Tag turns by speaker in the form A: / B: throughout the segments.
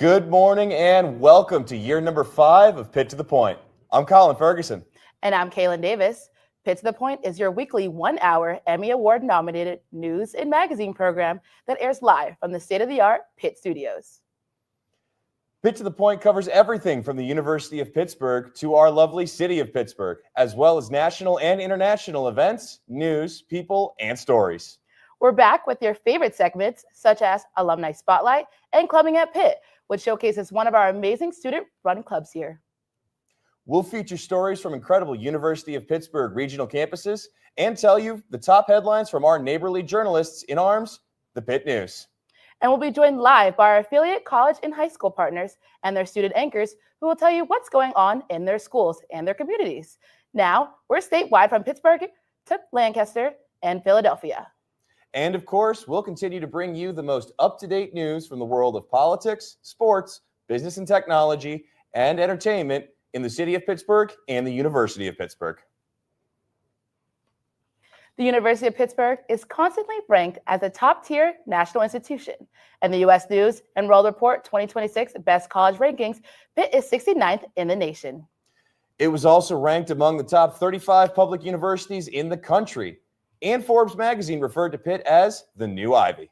A: Good morning and welcome to year number 5 of Pitt to the Point. I'm Colin Ferguson.
B: And I'm Kaylin Davis. Pitt to the Point is your weekly 1-hour Emmy Award-nominated news and magazine program that airs live from the state-of-the-art Pitt Studios.
A: Pitt to the Point covers everything from the University of Pittsburgh to our lovely City of Pittsburgh, as well as national and international events, news, people, and stories.
B: We're back with your favorite segments, such as Alumni Spotlight and Clubbing at Pitt, which showcases one of our amazing student-run clubs here.
A: We'll feature stories from incredible University of Pittsburgh regional campuses and tell you the top headlines from our neighborly journalists in arms, the Pitt News.
B: And we'll be joined live by our affiliate college and high school partners and their student anchors who will tell you what's going on in their schools and their communities. Now, we're statewide from Pittsburgh to Lancaster and Philadelphia.
A: And of course, we'll continue to bring you the most up-to-date news from the world of politics, sports, business and technology, and entertainment in the City of Pittsburgh and the University of Pittsburgh.
B: The University of Pittsburgh is constantly ranked as a top-tier national institution. In the U.S. News and World Report 2026 Best College Rankings, Pitt is 69th in the nation.
A: It was also ranked among the top 35 public universities in the country, and Forbes magazine referred to Pitt as the new Ivy.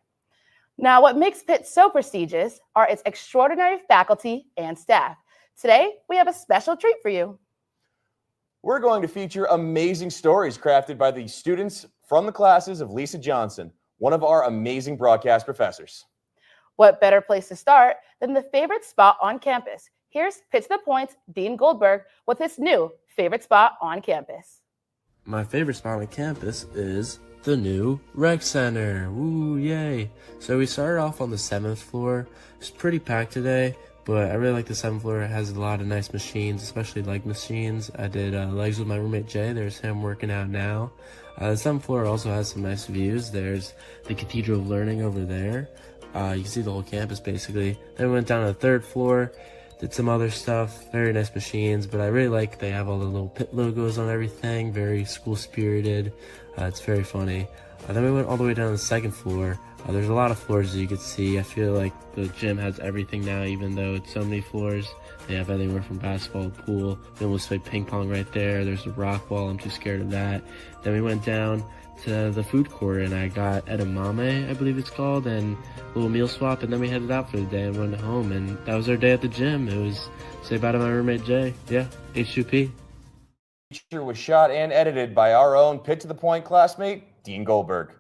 B: Now, what makes Pitt so prestigious are its extraordinary faculty and staff. Today, we have a special treat for you.
A: We're going to feature amazing stories crafted by the students from the classes of Lisa Johnson, one of our amazing broadcast professors.
B: What better place to start than the favorite spot on campus? Here's Pitt to the Point's Dean Goldberg with his new favorite spot on campus.
C: My favorite spot on campus is the new rec center. Woo, yay. So we started off on the 7th floor. It's pretty packed today, but I really like the 7th floor. It has a lot of nice machines, especially leg machines. I did legs with my roommate Jay. There's him working out now. The 7th floor also has some nice views. There's the Cathedral of Learning over there. You can see the whole campus basically. Then we went down to the 3rd floor, did some other stuff. Very nice machines, but I really like they have all the little Pitt logos on everything. Very school spirited. It's very funny. Then we went all the way down to the 2nd floor. There's a lot of floors that you could see. I feel like the gym has everything now, even though it's so many floors. They have anywhere from basketball to pool. Then we'll play ping pong right there. There's a rock wall. I'm too scared of that. Then we went down to the food court and I got edamame, I believe it's called, and a little meal swap. And then we headed out for the day and went home. And that was our day at the gym. It was say bye to my roommate Jay. Yeah, H2P.
A: The feature was shot and edited by our own Pitt to the Point classmate, Dean Goldberg.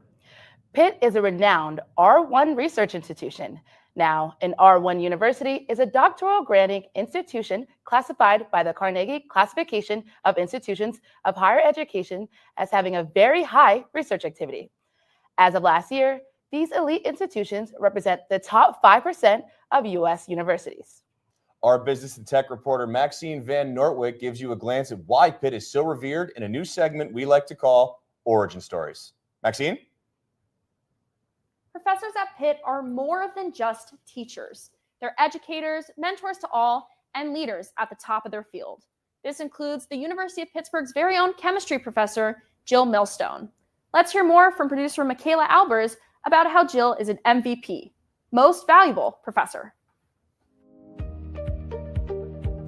B: Pitt is a renowned R1 research institution. Now, an R1 university is a doctoral granting institution classified by the Carnegie Classification of Institutions of Higher Education as having a very high research activity. As of last year, these elite institutions represent the top 5% of U.S. universities.
A: Our business and tech reporter Maxine Van Nortwick gives you a glance at why Pitt is so revered in a new segment we like to call Origin Stories. Maxine?
D: Professors at Pitt are more than just teachers. They're educators, mentors to all, and leaders at the top of their field. This includes the University of Pittsburgh's very own chemistry professor, Jill Millstone. Let's hear more from producer Michaela Albers about how Jill is an MVP, Most Valuable Professor.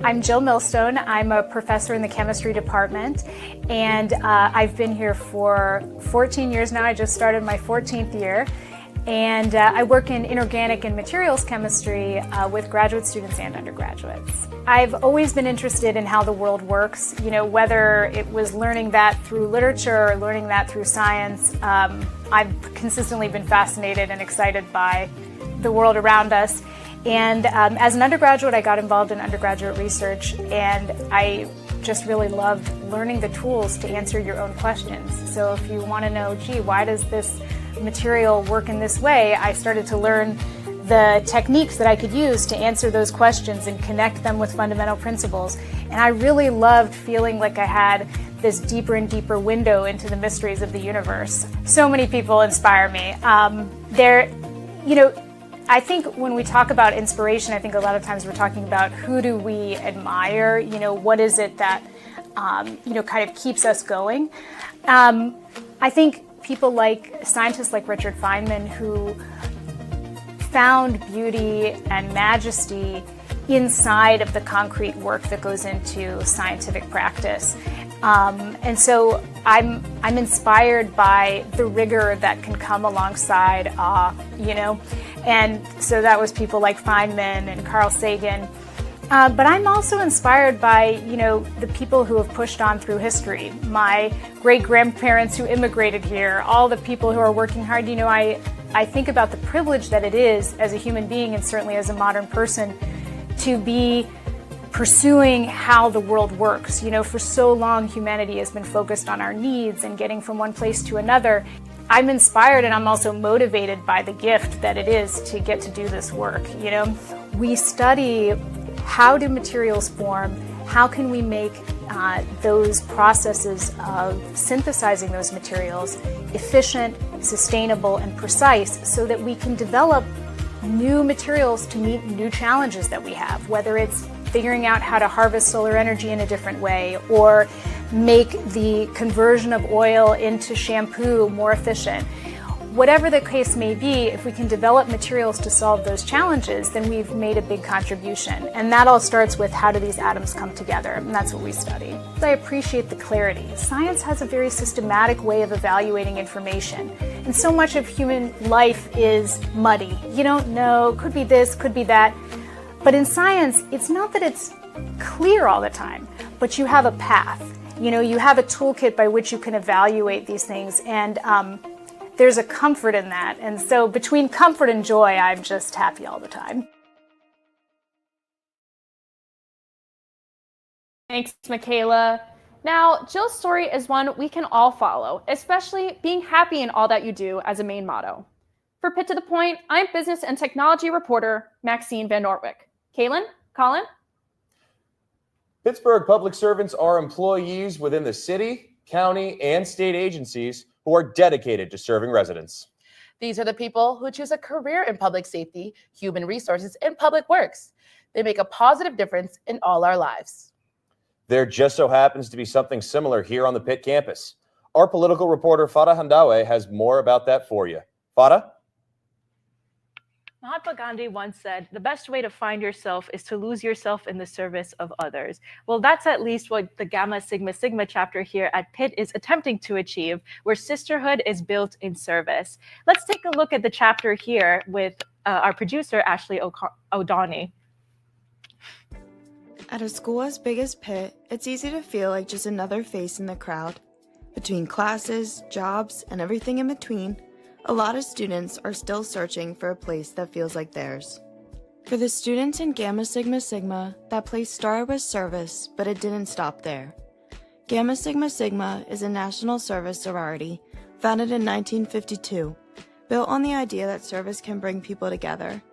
E: I'm Jill Millstone. I'm a professor in the chemistry department, and I've been here for 14 years now. I just started my 14th year. And I work in inorganic and materials chemistry with graduate students and undergraduates. I've always been interested in how the world works, whether it was learning that through literature or learning that through science. I've consistently been fascinated and excited by the world around us. And as an undergraduate, I got involved in undergraduate research, and I just really loved learning the tools to answer your own questions. So if you want to know, why does this material work in this way, I started to learn the techniques that I could use to answer those questions and connect them with fundamental principles. And I really loved feeling like I had this deeper and deeper window into the mysteries of the universe. So many people inspire me. I think when we talk about inspiration, I think a lot of times we're talking about who do we admire, what is it that, kind of keeps us going. I think people like scientists like Richard Feynman, who found beauty and majesty inside of the concrete work that goes into scientific practice. And so I'm inspired by the rigor that can come alongside awe, and so that was people like Feynman and Carl Sagan. But I'm also inspired by, the people who have pushed on through history. My great-grandparents who immigrated here, all the people who are working hard. I think about the privilege that it is as a human being and certainly as a modern person to be pursuing how the world works. For so long, humanity has been focused on our needs and getting from one place to another. I'm inspired and I'm also motivated by the gift that it is to get to do this work. We study how do materials form, how can we make those processes of synthesizing those materials efficient, sustainable, and precise so that we can develop new materials to meet new challenges that we have, whether it's figuring out how to harvest solar energy in a different way or make the conversion of oil into shampoo more efficient. Whatever the case may be, if we can develop materials to solve those challenges, then we've made a big contribution. And that all starts with how do these atoms come together, and that's what we study. I appreciate the clarity. Science has a very systematic way of evaluating information, and so much of human life is muddy. You don't know, could be this, could be that. But in science, it's not that it's clear all the time, but you have a path. You have a toolkit by which you can evaluate these things, and there's a comfort in that. And so between comfort and joy, I'm just happy all the time.
D: Thanks, Michaela. Now, Jill's story is one we can all follow, especially being happy in all that you do as a main motto. For Pitt to the Point, I'm business and technology reporter Maxine Van Norwick. Kaylin? Colin?
A: Pittsburgh public servants are employees within the city, county, and state agencies who are dedicated to serving residents.
B: These are the people who choose a career in public safety, human resources, and public works. They make a positive difference in all our lives.
A: There just so happens to be something similar here on the Pitt campus. Our political reporter Farah Handawe has more about that for you. Farah?
F: Mahatma Gandhi once said, the best way to find yourself is to lose yourself in the service of others. Well, that's at least what the Gamma Sigma Sigma chapter here at Pitt is attempting to achieve, where sisterhood is built in service. Let's take a look at the chapter here with our producer, Ashley O'Donnell.
G: At a school as big as Pitt, it's easy to feel like just another face in the crowd. Between classes, jobs, and everything in between, a lot of students are still searching for a place that feels like theirs. For the students in Gamma Sigma Sigma, that place started with service, but it didn't stop there. Gamma Sigma Sigma is a national service sorority founded in 1952, built on the idea that service can bring people together.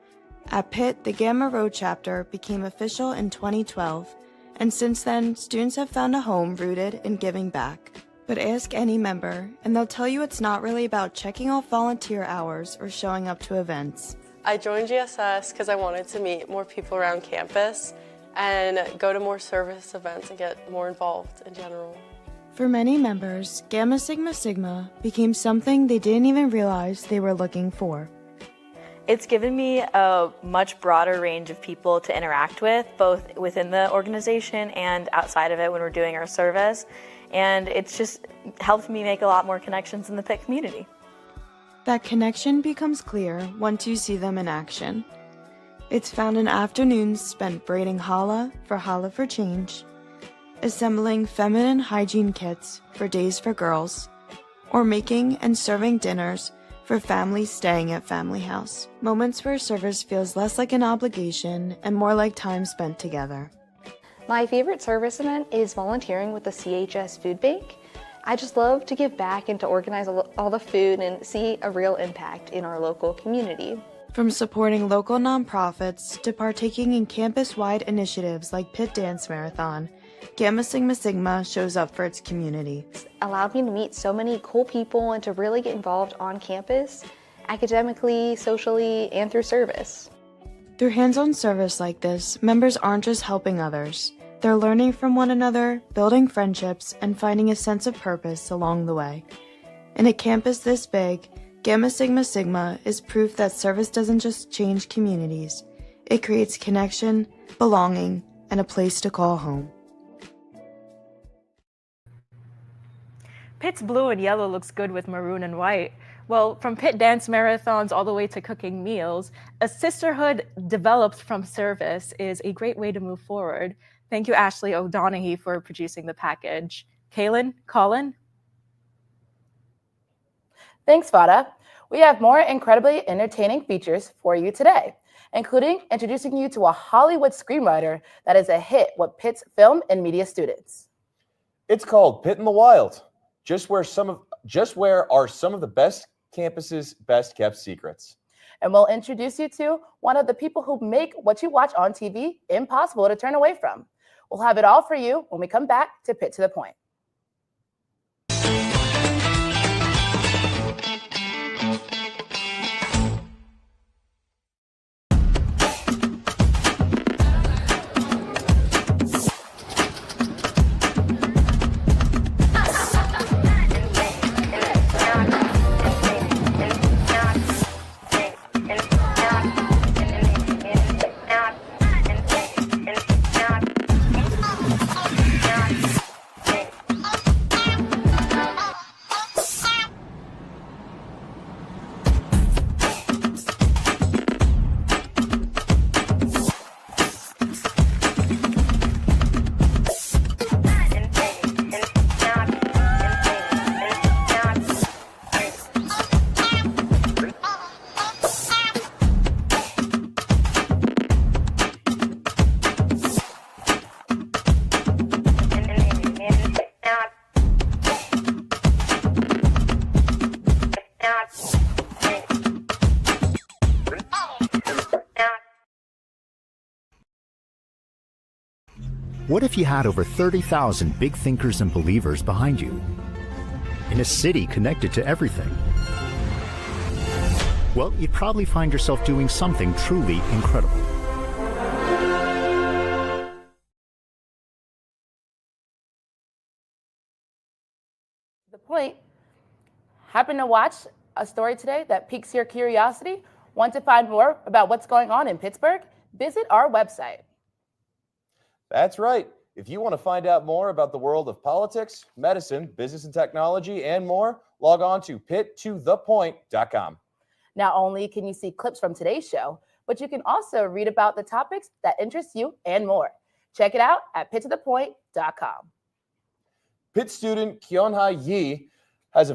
G: At Pitt, the Gamma Rho chapter became official in 2012, and since then, students have found a home rooted in giving back. But ask any member, and they'll tell you it's not really about checking off volunteer hours or showing up to events.
H: I joined GSS because I wanted to meet more people around campus and go to more service events and get more involved in general.
G: For many members, Gamma Sigma Sigma became something they didn't even realize they were looking for.
I: It's given me a much broader range of people to interact with, both within the organization and outside of it when we're doing our service. And it's just helped me make a lot more connections in the Pitt community.
G: That connection becomes clear once you see them in action. It's found in afternoons spent braiding challah for change, assembling feminine hygiene kits for Days for Girls, or making and serving dinners for families staying at Family House. Moments where service feels less like an obligation and more like time spent together.
J: My favorite service event is volunteering with the CHS Food Bank. I just love to give back and to organize all the food and see a real impact in our local community.
G: From supporting local nonprofits to partaking in campus-wide initiatives like Pitt Dance Marathon, Gamma Sigma Sigma shows up for its community.
J: It's allowed me to meet so many cool people and to really get involved on campus, academically, socially, and through service.
G: Through hands-on service like this, members aren't just helping others. They're learning from one another, building friendships, and finding a sense of purpose along the way. In a campus this big, Gamma Sigma Sigma is proof that service doesn't just change communities, it creates connection, belonging, and a place to call home.
F: Pitt's blue and yellow looks good with maroon and white. Well, from Pitt dance marathons all the way to cooking meals, a sisterhood developed from service is a great way to move forward. Thank you, Ashley O'Donoghue, for producing the package. Kaylin, Colin?
B: Thanks, Vada. We have more incredibly entertaining features for you today, including introducing you to a Hollywood screenwriter that is a hit with Pitt's film and media students.
A: It's called Pitt in the Wild, just where are some of the best campus's best kept secrets.
B: And we'll introduce you to one of the people who make what you watch on TV impossible to turn away from. We'll have it all for you when we come back to Pitt to the Point.
K: What if you had over 30,000 big thinkers and believers behind you? In a city connected to everything? Well, you'd probably find yourself doing something truly incredible.
B: The Point. Happen to watch a story today that piques your curiosity? Want to find more about what's going on in Pittsburgh? Visit our website.
A: That's right. If you want to find out more about the world of politics, medicine, business and technology, and more, log on to pittothepoint.com.
B: Not only can you see clips from today's show, but you can also read about the topics that interest you and more. Check it out at pittothepoint.com.
A: Pitt student Kyunha Yi has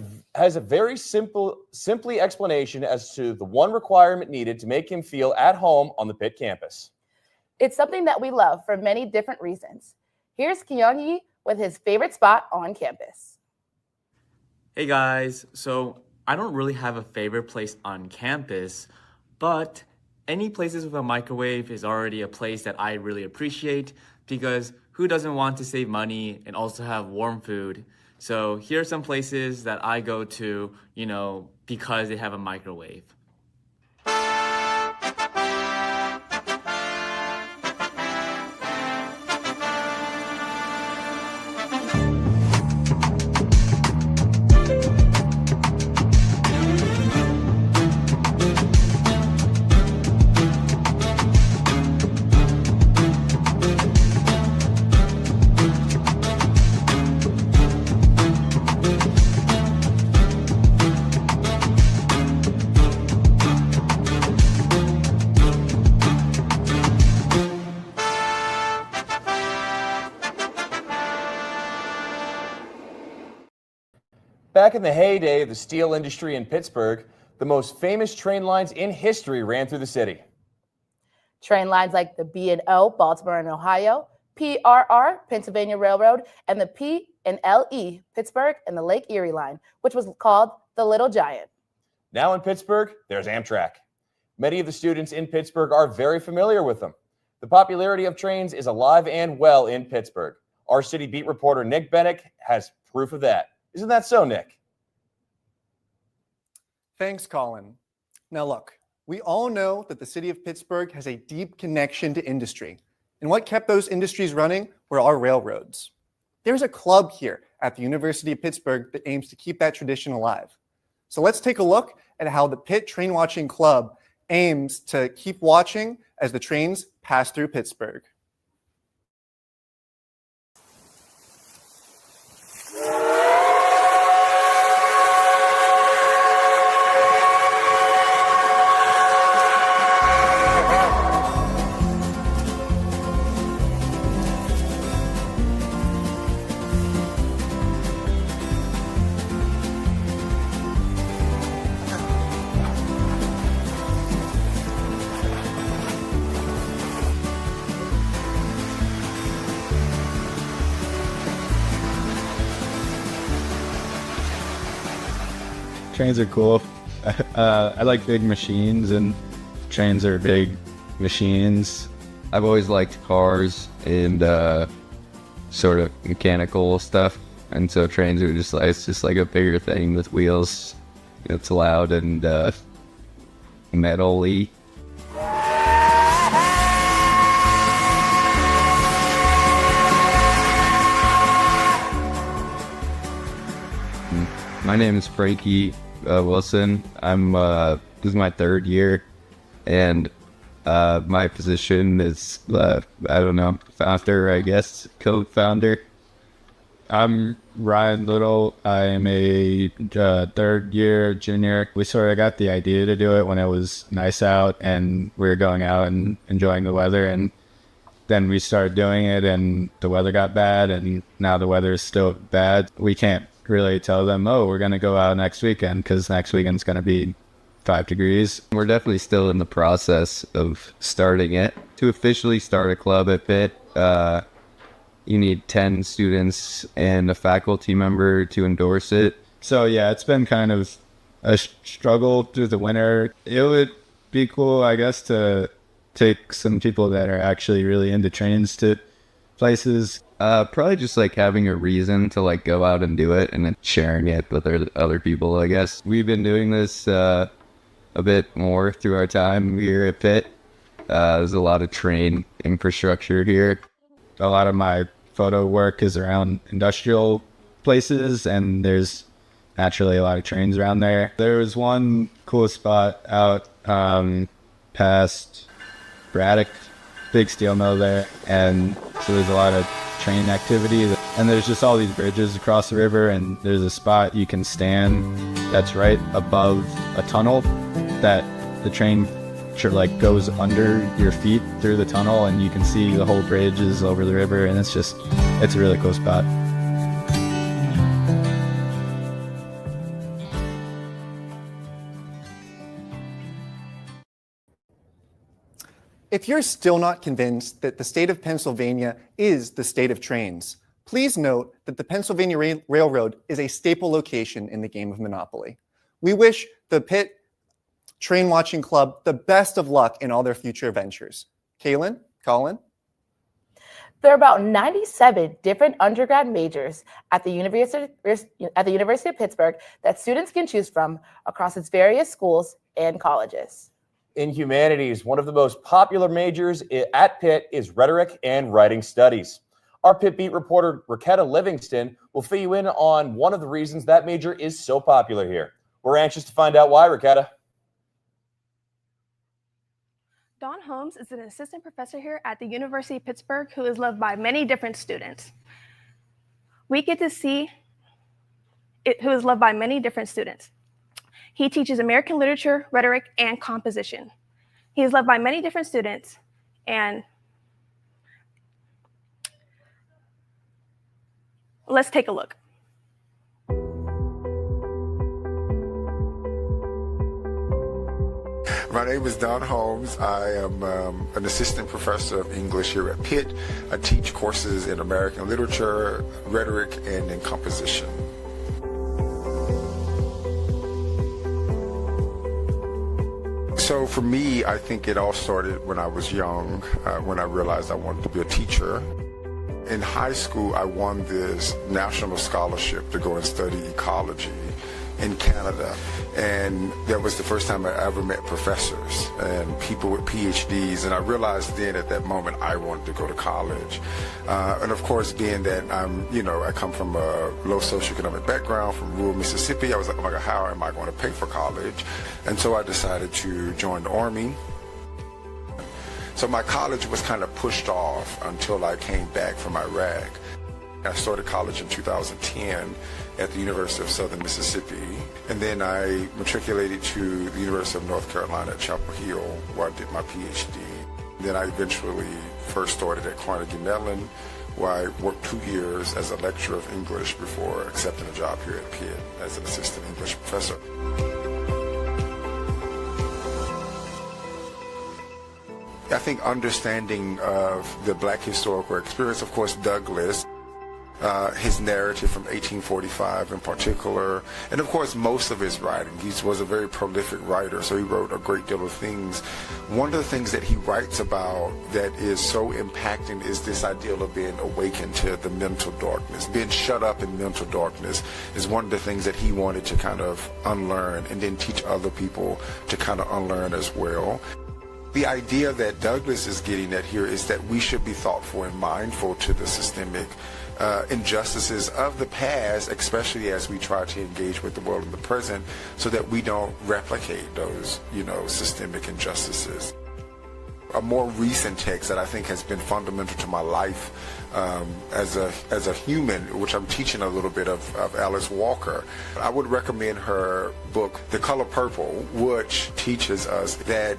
A: a very simply explanation as to the one requirement needed to make him feel at home on the Pitt campus.
B: It's something that we love for many different reasons. Here's Kyunhee with his favorite spot on campus.
L: Hey guys, so I don't really have a favorite place on campus, but any places with a microwave is already a place that I really appreciate because who doesn't want to save money and also have warm food? So here are some places that I go to, because they have a microwave.
A: Back in the heyday of the steel industry in Pittsburgh, the most famous train lines in history ran through the city.
B: Train lines like the B&O, Baltimore and Ohio, PRR, Pennsylvania Railroad, and the P&LE, Pittsburgh and the Lake Erie line, which was called the Little Giant.
A: Now in Pittsburgh, there's Amtrak. Many of the students in Pittsburgh are very familiar with them. The popularity of trains is alive and well in Pittsburgh. Our city beat reporter Nick Bennick has proof of that. Isn't that so, Nick?
M: Thanks, Colin. Now look, we all know that the city of Pittsburgh has a deep connection to industry. And what kept those industries running were our railroads. There's a club here at the University of Pittsburgh that aims to keep that tradition alive. So let's take a look at how the Pitt Train Watching Club aims to keep watching as the trains pass through Pittsburgh.
N: Trains are cool. I like big machines, and trains are big machines.
O: I've always liked cars and sort of mechanical stuff, and so trains are just like, it's just like a bigger thing with wheels. It's loud and metal-y. My name is Frankie Wilson. I'm this is my third year, and my position is I don't know, founder, I guess, co-founder. I'm Ryan Little. I am a third year junior. We sort of got the idea to do it when it was nice out and we were going out and enjoying the weather, and then we started doing it and the weather got bad, and now the weather is still bad. We can't really tell them, oh, we're going to go out next weekend, because next weekend's going to be 5 degrees. We're definitely still in the process of starting it. To officially start a club at Pitt, you need 10 students and a faculty member to endorse it.
N: So yeah, it's been kind of a struggle through the winter. It would be cool, I guess, to take some people that are actually really into trains to places.
O: Probably just like having a reason to like go out and do it, and then sharing it with other people, I guess. We've been doing this a bit more through our time here at Pitt. There's a lot of train infrastructure here.
N: A lot of my photo work is around industrial places, and there's naturally a lot of trains around there. There was one cool spot out past Braddock, big steel mill there, and so there's a lot of train activity, and there's just all these bridges across the river, and there's a spot you can stand that's right above a tunnel that the train like goes under your feet through the tunnel, and you can see the whole bridge is over the river, and it's a really cool spot.
M: If you're still not convinced that the state of Pennsylvania is the state of trains, please note that the Pennsylvania Railroad is a staple location in the game of Monopoly. We wish the Pitt Train Watching Club the best of luck in all their future ventures. Kaylin, Colin?
B: There are about 97 different undergrad majors at the University of Pittsburgh that students can choose from across its various schools and colleges.
A: In humanities, one of the most popular majors at Pitt is rhetoric and writing studies. Our Pitt Beat reporter, Raketa Livingston, will fill you in on one of the reasons that major is so popular here. We're anxious to find out why, Raketa.
P: Dawn Holmes is an assistant professor here at the University of Pittsburgh who is loved by many different students. We get to see who is loved by many different students. He teaches American literature, rhetoric, and composition. He is loved by many different students, and let's take a look.
Q: My name is Don Holmes. I am an assistant professor of English here at Pitt. I teach courses in American literature, rhetoric, and in composition. So for me, I think it all started when I was young, when I realized I wanted to be a teacher. In high school, I won this national scholarship to go and study ecology. in Canada. And that was the first time I ever met professors and people with PhDs. And I realized then at that moment I wanted to go to college. And of course, being that I come from a low socioeconomic background from rural Mississippi, I was like, oh my God, how am I going to pay for college? And so I decided to join the Army. So my college was kind of pushed off until I came back from Iraq. I started college in 2010 at the University of Southern Mississippi, and then I matriculated to the University of North Carolina at Chapel Hill, where I did my PhD. Then I eventually first started at Carnegie Mellon, where I worked 2 years as a lecturer of English before accepting a job here at Pitt as an assistant English professor. I think understanding of the Black historical experience, of course, Douglass, his narrative from 1845 in particular, and of course most of his writing. He was a very prolific writer, so he wrote a great deal of things. One of the things that he writes about that is so impacting is this ideal of being awakened to the mental darkness. Being shut up in mental darkness is one of the things that he wanted to kind of unlearn and then teach other people to kind of unlearn as well. The idea that Douglass is getting at here is that we should be thoughtful and mindful to the systemic injustices of the past, especially as we try to engage with the world in the present, so that we don't replicate those, systemic injustices. A more recent text that I think has been fundamental to my life as a human, which I'm teaching a little bit of Alice Walker. I would recommend her book, The Color Purple, which teaches us that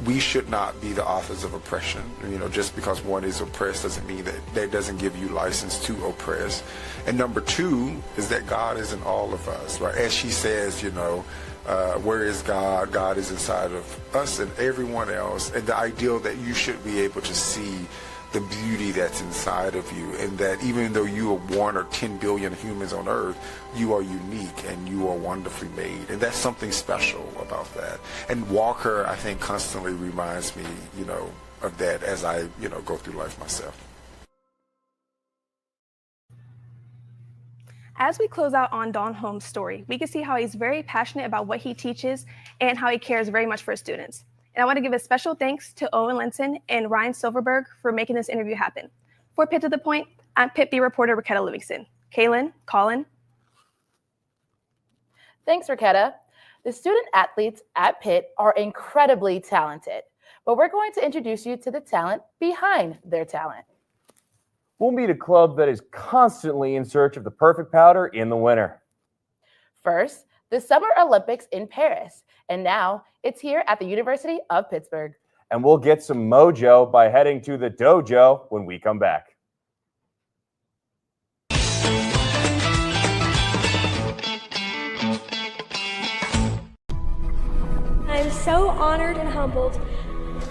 Q: we should not be the authors of oppression. Just because one is oppressed doesn't mean that doesn't give you license to oppress. And number two is that God is in all of us, right? As she says, where is God? God is inside of us and everyone else. And the ideal that you should be able to see the beauty that's inside of you, and that even though you are 1 or 10 billion humans on earth, you are unique and you are wonderfully made, and that's something special about that. And Walker, I think, constantly reminds me, of that as I, go through life myself.
P: As we close out on Don Holmes' story, we can see how he's very passionate about what he teaches and how he cares very much for his students. And I want to give a special thanks to Owen Lenson and Ryan Silverberg for making this interview happen. For Pitt to the Point, I'm Pitt B reporter Raketa Livingston. Kaylin, Colin.
B: Thanks, Raketa. The student athletes at Pitt are incredibly talented, but we're going to introduce you to the talent behind their talent.
A: We'll meet a club that is constantly in search of the perfect powder in the winter.
B: First, the Summer Olympics in Paris, and now it's here at the University of Pittsburgh.
A: And we'll get some mojo by heading to the dojo when we come back.
R: I'm so honored and humbled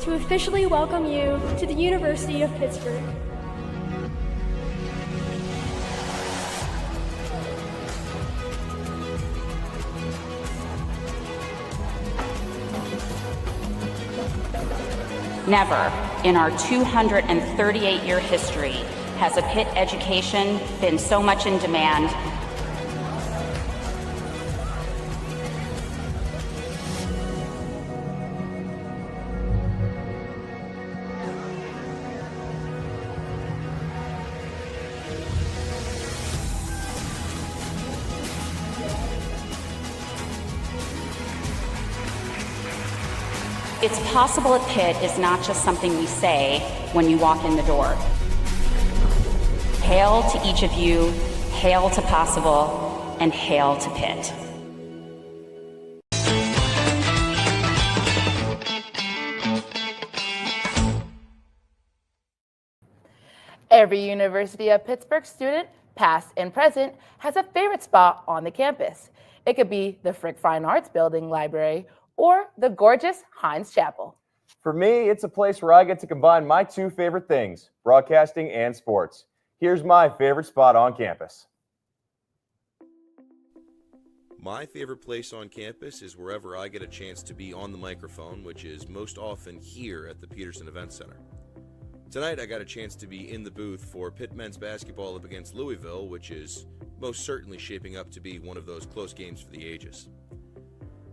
R: to officially welcome you to the University of Pittsburgh.
S: Never in our 238-year history has a Pitt education been so much in demand. It's possible at Pitt is not just something we say when you walk in the door. Hail to each of you, hail to possible, and hail to Pitt.
B: Every University of Pittsburgh student, past and present, has a favorite spot on the campus. It could be the Frick Fine Arts Building Library or the gorgeous Hines Chapel.
A: For me, it's a place where I get to combine my two favorite things, broadcasting and sports. Here's my favorite spot on campus.
T: My favorite place on campus is wherever I get a chance to be on the microphone, which is most often here at the Peterson Event Center. Tonight I got a chance to be in the booth for Pitt men's basketball up against Louisville, which is most certainly shaping up to be one of those close games for the ages.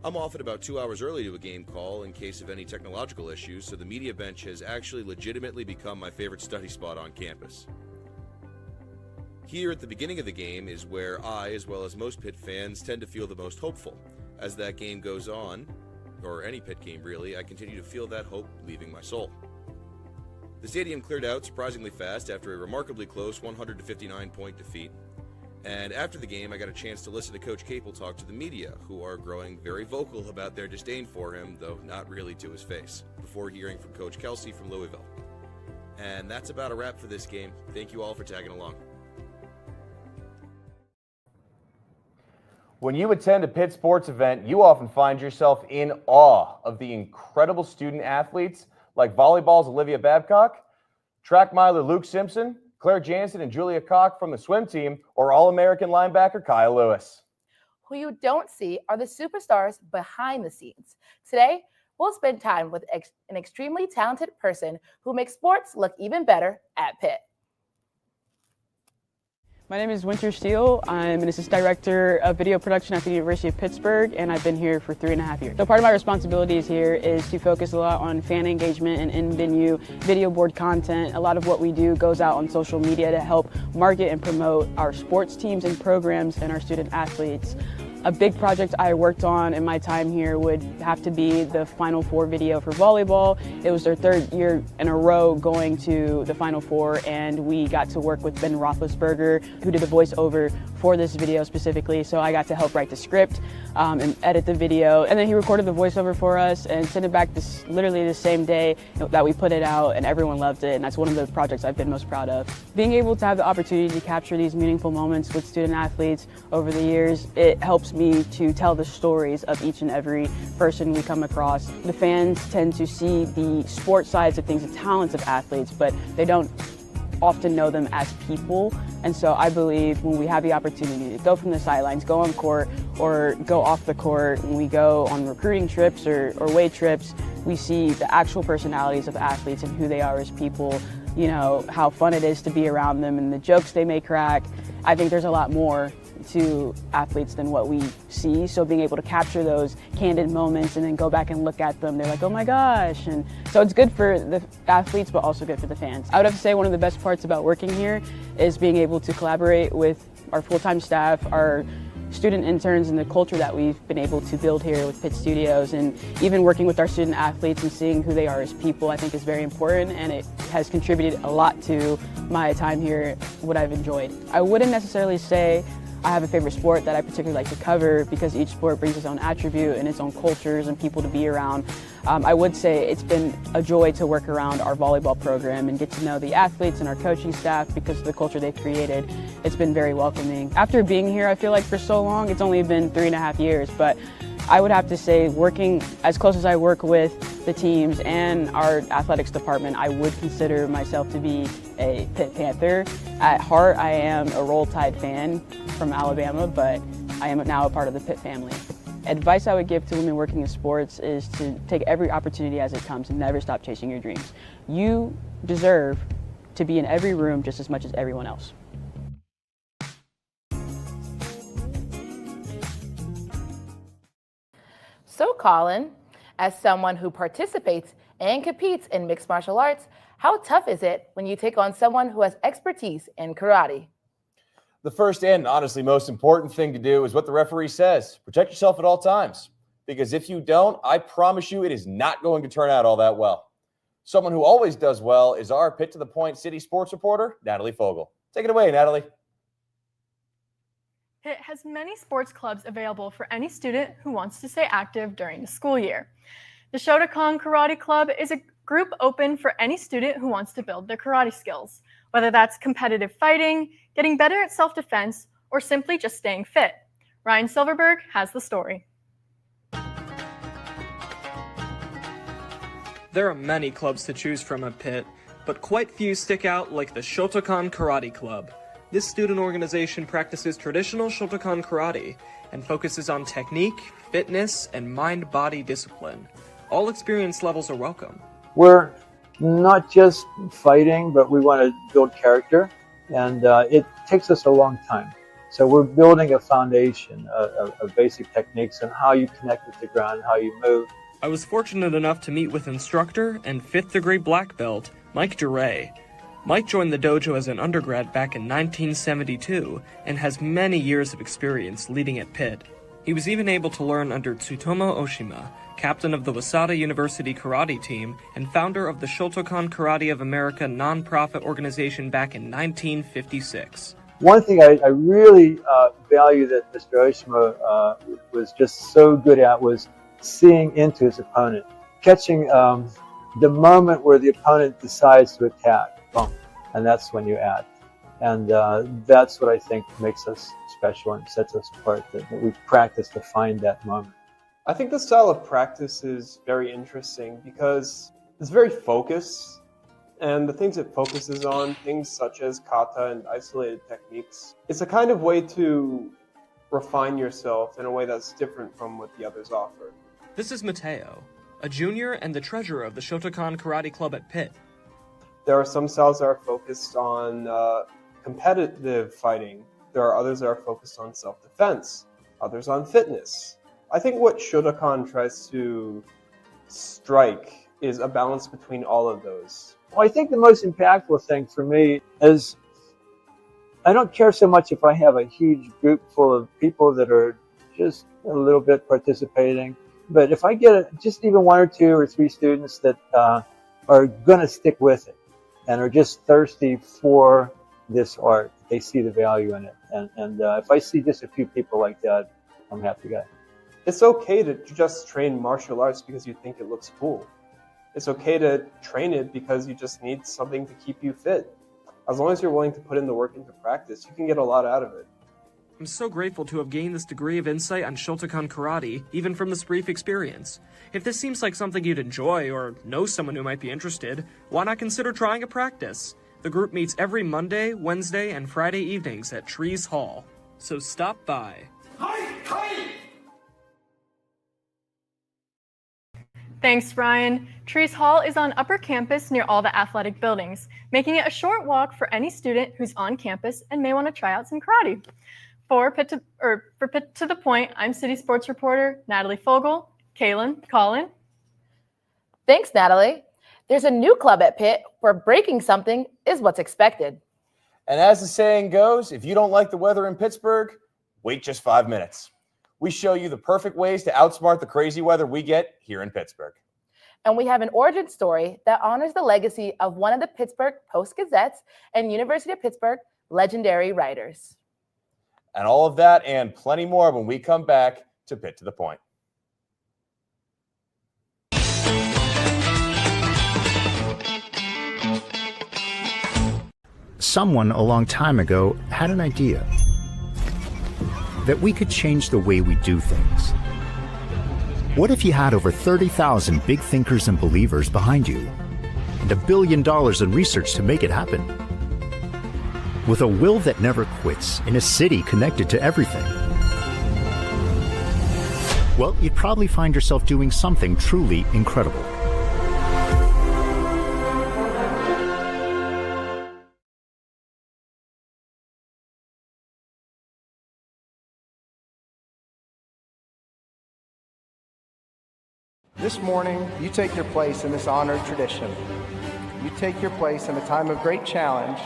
T: I'm often about 2 hours early to a game call in case of any technological issues, so the media bench has actually legitimately become my favorite study spot on campus. Here at the beginning of the game is where I, as well as most Pitt fans, tend to feel the most hopeful. As that game goes on, or any Pitt game really, I continue to feel that hope leaving my soul. The stadium cleared out surprisingly fast after a remarkably close 159-point defeat. And after the game, I got a chance to listen to Coach Capel talk to the media, who are growing very vocal about their disdain for him, though not really to his face, before hearing from Coach Kelsey from Louisville. And that's about a wrap for this game. Thank you all for tagging along.
A: When you attend a Pitt sports event, you often find yourself in awe of the incredible student athletes like volleyball's Olivia Babcock, track miler Luke Simpson, Claire Jansen and Julia Koch from the swim team, or All-American linebacker Kyle Lewis.
B: Who you don't see are the superstars behind the scenes. Today, we'll spend time with an extremely talented person who makes sports look even better at Pitt.
U: My name is Winter Steele. I'm an assistant director of video production at the University of Pittsburgh, and I've been here for 3.5 years. So part of my responsibilities here is to focus a lot on fan engagement and in-venue video board content. A lot of what we do goes out on social media to help market and promote our sports teams and programs and our student athletes. A big project I worked on in my time here would have to be the Final Four video for volleyball. It was their 3rd year in a row going to the Final Four, and we got to work with Ben Roethlisberger, who did the voiceover for this video specifically. So I got to help write the script and edit the video. And then he recorded the voiceover for us and sent it back literally the same day that we put it out, and everyone loved it. And that's one of the projects I've been most proud of. Being able to have the opportunity to capture these meaningful moments with student athletes over the years, it helps me to tell the stories of each and every person we come across. The fans tend to see the sports sides of things, the talents of athletes, but they don't often know them as people. And so I believe when we have the opportunity to go from the sidelines, go on court, or go off the court, when we go on recruiting trips or away trips, we see the actual personalities of athletes and who they are as people, you know, how fun it is to be around them and the jokes they may crack. I think there's a lot more to athletes than what we see. So being able to capture those candid moments and then go back and look at them, they're like, oh my gosh. And so it's good for the athletes, but also good for the fans. I would have to say one of the best parts about working here is being able to collaborate with our full-time staff, our student interns, and the culture that we've been able to build here with Pitt Studios, and even working with our student athletes and seeing who they are as people, I think is very important, and it has contributed a lot to my time here, what I've enjoyed. I wouldn't necessarily say I have a favorite sport that I particularly like to cover, because each sport brings its own attribute and its own cultures and people to be around. I would say it's been a joy to work around our volleyball program and get to know the athletes and our coaching staff because of the culture they've created. It's been very welcoming. After being here, I feel like for so long, it's only been 3.5 years, but I would have to say working as close as I work with the teams and our athletics department, I would consider myself to be a Pitt Panther. At heart, I am a Roll Tide fan from Alabama, but I am now a part of the Pitt family. Advice I would give to women working in sports is to take every opportunity as it comes and never stop chasing your dreams. You deserve to be in every room just as much as everyone else.
B: So Colin, as someone who participates and competes in mixed martial arts, how tough is it when you take on someone who has expertise in karate?
A: The first and honestly most important thing to do is what the referee says. Protect yourself at all times, because if you don't, I promise you it is not going to turn out all that well. Someone who always does well is our Pitt to the Point City sports reporter, Natalie Fogel. Take it away, Natalie.
V: Pitt has many sports clubs available for any student who wants to stay active during the school year. The Shotokan Karate Club is a group open for any student who wants to build their karate skills, whether that's competitive fighting, getting better at self-defense, or simply just staying fit. Ryan Silverberg has the story.
W: There are many clubs to choose from at Pitt, but quite few stick out like the Shotokan Karate Club. This student organization practices traditional Shotokan karate and focuses on technique, fitness, and mind-body discipline. All experience levels are welcome.
X: We're not just fighting, but we want to build character, and it takes us a long time. So we're building a foundation of basic techniques on how you connect with the ground, how you move.
W: I was fortunate enough to meet with instructor and 5th degree black belt, Mike DeRay. Mike joined the dojo as an undergrad back in 1972 and has many years of experience leading at Pitt. He was even able to learn under Tsutomu Oshima, captain of the Waseda University karate team and founder of the Shotokan Karate of America nonprofit organization back in 1956.
X: One thing I really value that Mr. Oshima was just so good at was seeing into his opponent, catching the moment where the opponent decides to attack, boom, and that's when you act. And that's what I think makes us special and sets us apart, that we practice to find that moment.
C: I think the style of practice is very interesting because it's very focused. And the things it focuses on, things such as kata and isolated techniques, it's a kind of way to refine yourself in a way that's different from what the others offer.
W: This is Mateo, a junior and the treasurer of the Shotokan Karate Club at Pitt.
C: There are some styles that are focused on competitive fighting. There are others that are focused on self-defense, others on fitness. I think what Shotokan tries to strike is a balance between all of those.
X: Well, I think the most impactful thing for me is I don't care so much if I have a huge group full of people that are just a little bit participating, but if I get just even 1 or 2 or 3 students that are going to stick with it and are just thirsty for this art, they see the value in it. And if I see just a few people like that, I'm a happy guy.
C: It's okay to just train martial arts because you think it looks cool. It's okay to train it because you just need something to keep you fit. As long as you're willing to put in the work into practice, you can get a lot out of it.
W: I'm so grateful to have gained this degree of insight on Shotokan Karate, even from this brief experience. If this seems like something you'd enjoy or know someone who might be interested, why not consider trying a practice? The group meets every Monday, Wednesday, and Friday evenings at Trees Hall. So stop by.
V: Thanks, Ryan. Trees Hall is on Upper Campus near all the athletic buildings, making it a short walk for any student who's on campus and may want to try out some karate. For Pitt to the Point, I'm City Sports reporter Natalie Fogel. Kaylin, Colin.
B: Thanks, Natalie. There's a new club at Pitt where breaking something is what's expected.
A: And as the saying goes, if you don't like the weather in Pittsburgh, wait just 5 minutes. We show you the perfect ways to outsmart the crazy weather we get here in Pittsburgh.
B: And we have an origin story that honors the legacy of one of the Pittsburgh Post-Gazettes and University of Pittsburgh legendary writers.
A: And all of that and plenty more when we come back to Pitt to the Point.
K: Someone a long time ago had an idea that we could change the way we do things. What if you had over 30,000 big thinkers and believers behind you and $1 billion in research to make it happen? With a will that never quits in a city connected to everything. Well, you'd probably find yourself doing something truly incredible.
D: This morning, you take your place in this honored tradition. You take your place in a time of great challenge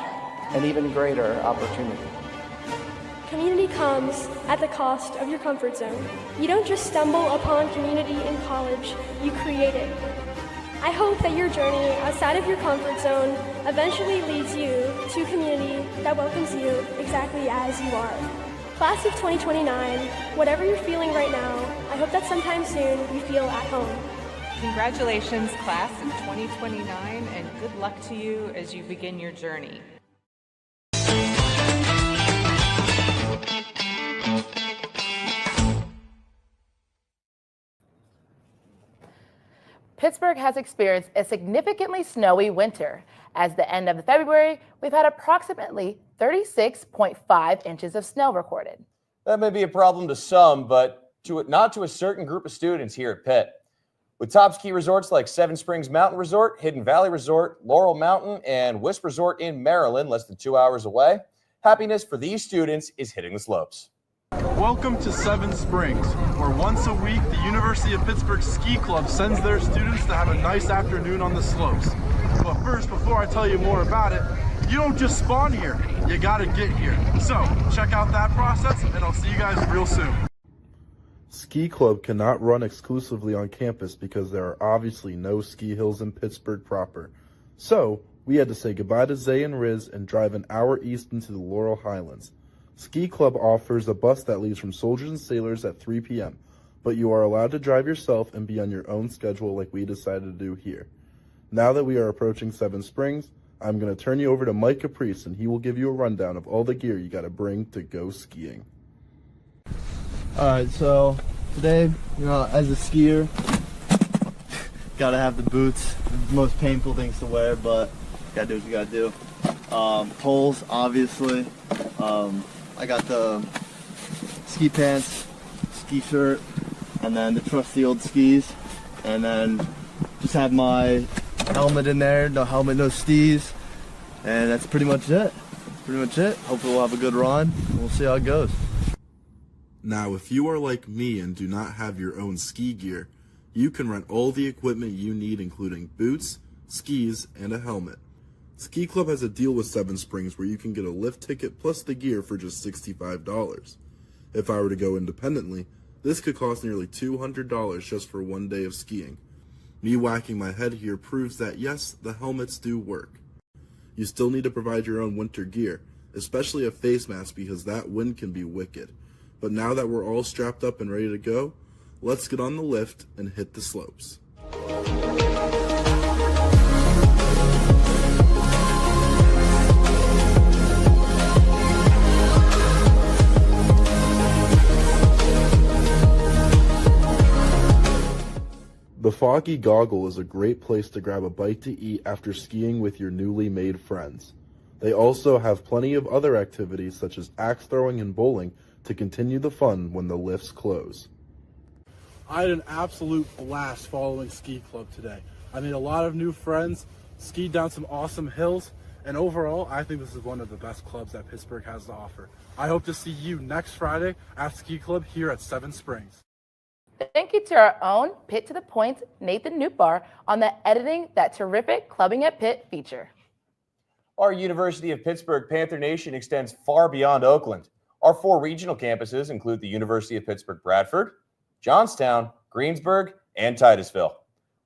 D: and even greater opportunity.
R: Community comes at the cost of your comfort zone. You don't just stumble upon community in college, you create it. I hope that your journey outside of your comfort zone eventually leads you to a community that welcomes you exactly as you are. Class of 2029, whatever you're feeling right now, I hope that sometime soon you feel at home.
E: Congratulations, class of 2029, and good luck to you as you begin your journey.
B: Pittsburgh has experienced a significantly snowy winter. As the end of February, we've had approximately 36.5 inches of snow recorded.
A: That may be a problem to some, but not to a certain group of students here at Pitt. With top ski resorts like Seven Springs Mountain Resort, Hidden Valley Resort, Laurel Mountain, and Wisp Resort in Maryland, less than 2 hours away, happiness for these students is hitting the slopes.
G: Welcome to Seven Springs, where once a week the University of Pittsburgh Ski Club sends their students to have a nice afternoon on the slopes. But first, before I tell you more about it, you don't just spawn here, you gotta get here. So, check out that process, and I'll see you guys real soon.
H: Ski Club cannot run exclusively on campus because there are obviously no ski hills in Pittsburgh proper. So, we had to say goodbye to Zay and Riz and drive an hour east into the Laurel Highlands. Ski Club offers a bus that leaves from Soldiers and Sailors at 3 p.m., but you are allowed to drive yourself and be on your own schedule like we decided to do here. Now that we are approaching Seven Springs, I'm going to turn you over to Mike Caprice, and he will give you a rundown of all the gear you got to bring to go skiing.
I: Alright, so today, as a skier, gotta have the boots, the most painful things to wear, but gotta do what you gotta do. Poles, obviously. I got the ski pants, ski shirt, and then the trusty old skis, and then just have my helmet in there, no helmet, no skis, and that's pretty much it. Hopefully we'll have a good run, and we'll see how it goes.
H: Now, if you are like me and do not have your own ski gear, you can rent all the equipment you need, including boots, skis, and a helmet. Ski Club has a deal with Seven Springs where you can get a lift ticket plus the gear for just $65. If I were to go independently, this could cost nearly $200 just for one day of skiing. Me whacking my head here proves that yes, the helmets do work. You still need to provide your own winter gear, especially a face mask because that wind can be wicked. But now that we're all strapped up and ready to go, let's get on the lift and hit the slopes. The Foggy Goggle is a great place to grab a bite to eat after skiing with your newly made friends. They also have plenty of other activities such as axe throwing and bowling to continue the fun when the lifts close. I had an absolute blast following Ski Club today. I made a lot of new friends, skied down some awesome hills, and overall, I think this is one of the best clubs that Pittsburgh has to offer. I hope to see you next Friday at Ski Club here at Seven Springs.
B: Thank you to our own Pitt to the Point, Nathan Newbar, on the editing that terrific Clubbing at Pitt feature.
A: Our University of Pittsburgh Panther Nation extends far beyond Oakland. Our 4 regional campuses include the University of Pittsburgh Bradford, Johnstown, Greensburg, and Titusville.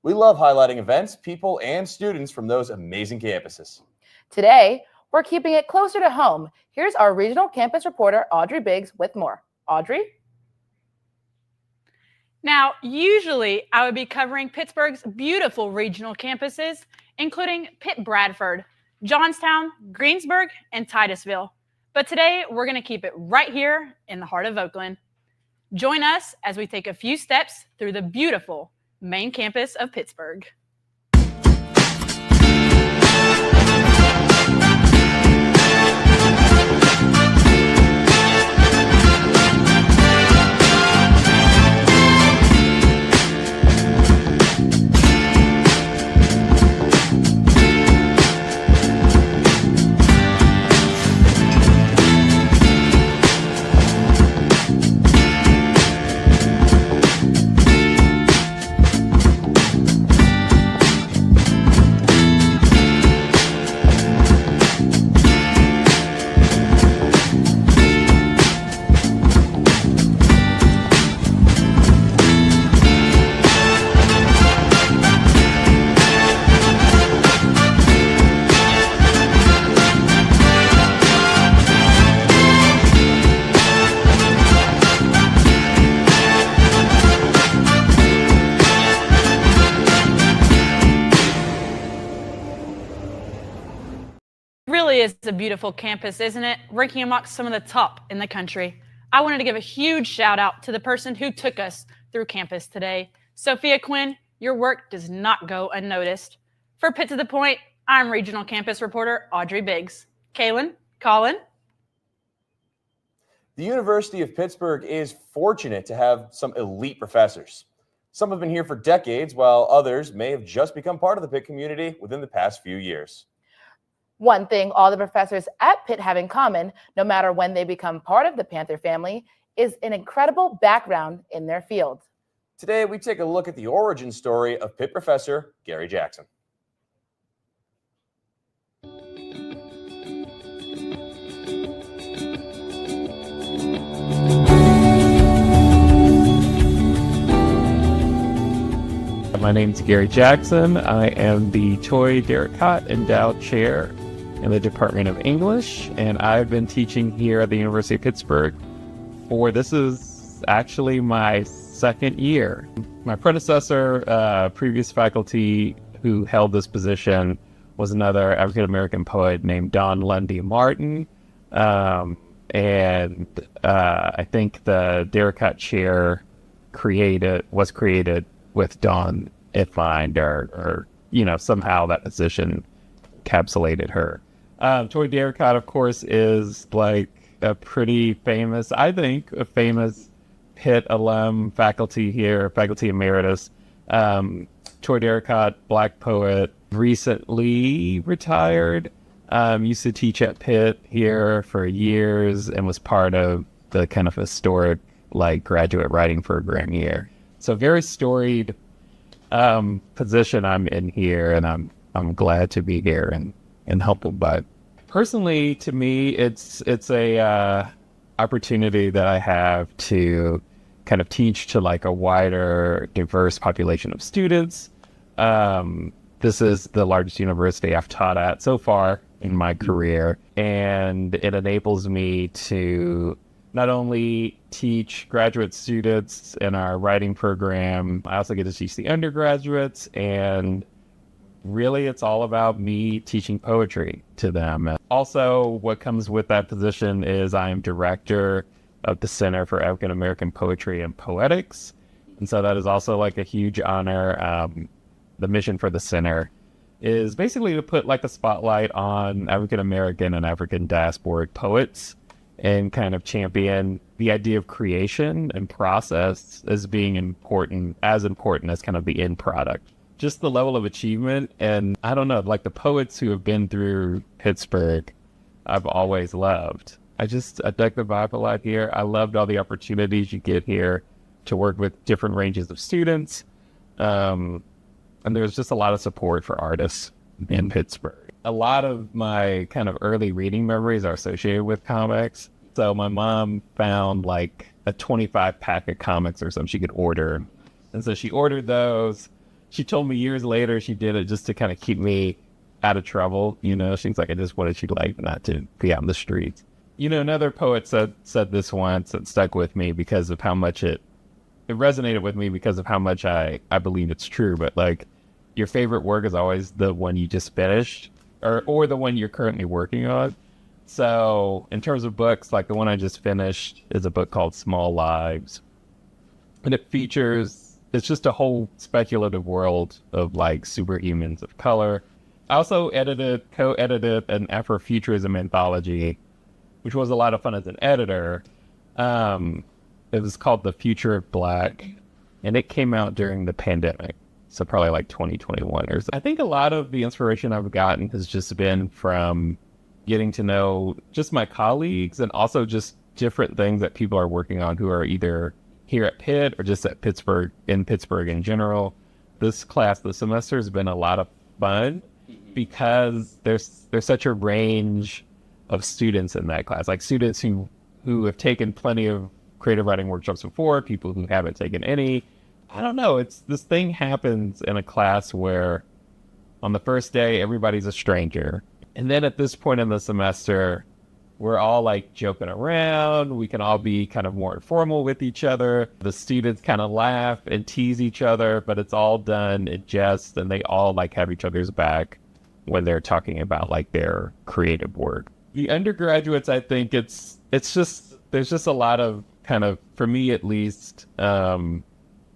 A: We love highlighting events, people, and students from those amazing campuses.
B: Today, we're keeping it closer to home. Here's our regional campus reporter, Audrey Biggs, with more. Audrey?
F: Now, usually I would be covering Pittsburgh's beautiful regional campuses, including Pitt Bradford, Johnstown, Greensburg, and Titusville. But today, we're going to keep it right here in the heart of Oakland. Join us as we take a few steps through the beautiful main campus of Pittsburgh. Really is a beautiful campus, isn't it? Ranking amongst some of the top in the country. I wanted to give a huge shout out to the person who took us through campus today. Sophia Quinn, your work does not go unnoticed. For Pitt to the Point, I'm regional campus reporter Audrey Biggs. Kaylin, Colin.
A: The University of Pittsburgh is fortunate to have some elite professors. Some have been here for decades, while others may have just become part of the Pitt community within the past few years.
B: One thing all the professors at Pitt have in common, no matter when they become part of the Panther family, is an incredible background in their field.
A: Today, we take a look at the origin story of Pitt professor Gary Jackson.
J: My name is Gary Jackson. I am the Toy Derricotte Endowed Chair in the Department of English, and I've been teaching here at the University of Pittsburgh this is actually my second year. My predecessor, previous faculty who held this position was another African-American poet named Don Lundy Martin. I think the Derricotte Chair was created with Dawn in mind, or somehow that position encapsulated her. Toy Derricotte, of course, is like a pretty famous, Pitt alum faculty here, faculty emeritus. Toy Derricotte, Black poet, recently retired. Used to teach at Pitt here for years and was part of the kind of historic graduate writing program here. So very storied position I'm in here, and I'm glad to be here and helpful. But personally, to me, it's a opportunity that I have to kind of teach to a wider, diverse population of students. This is the largest university I've taught at so far in my career, and it enables me to not only teach graduate students in our writing program, I also get to teach the undergraduates, and really it's all about me teaching poetry to them. Also, what comes with that position is I am director of the Center for African American Poetry and Poetics, and so that is also a huge honor. The mission for the center is basically to put a spotlight on African American and African diasporic poets, and kind of champion the idea of creation and process as being as important as kind of the end product. Just the level of achievement, and I don't know, the poets who have been through Pittsburgh, I've always loved. I dug the vibe a lot here. I loved all the opportunities you get here to work with different ranges of students. And there's just a lot of support for artists in Pittsburgh. A lot of my kind of early reading memories are associated with comics. So my mom found a 25 pack of comics or something she could order. And so she ordered those. She told me years later she did it just to kind of keep me out of trouble. She's like, I just wanted you not to be out in the streets. Another poet said this once and stuck with me because of how much it resonated with me because of how much I believe it's true. But your favorite work is always the one you just finished, or the one you're currently working on. So in terms of books, the one I just finished is a book called Small Lives. And it's just a whole speculative world of superhumans of color. I also co-edited an Afrofuturism anthology, which was a lot of fun as an editor. It was called The Future of Black, and it came out during the pandemic. So probably 2021 or so. I think a lot of the inspiration I've gotten has just been from getting to know just my colleagues, and also just different things that people are working on who are either here at Pitt or just at Pittsburgh in general. This semester has been a lot of fun because there's such a range of students in that class, students who have taken plenty of creative writing workshops before, people who haven't taken any. I don't know, this thing happens in a class where on the first day everybody's a stranger, and then at this point in the semester we're all joking around. We can all be kind of more informal with each other. The students kind of laugh and tease each other, but it's all done in jest, and they all have each other's back when they're talking about their creative work. The undergraduates, I think there's just a lot of kind of, for me at least,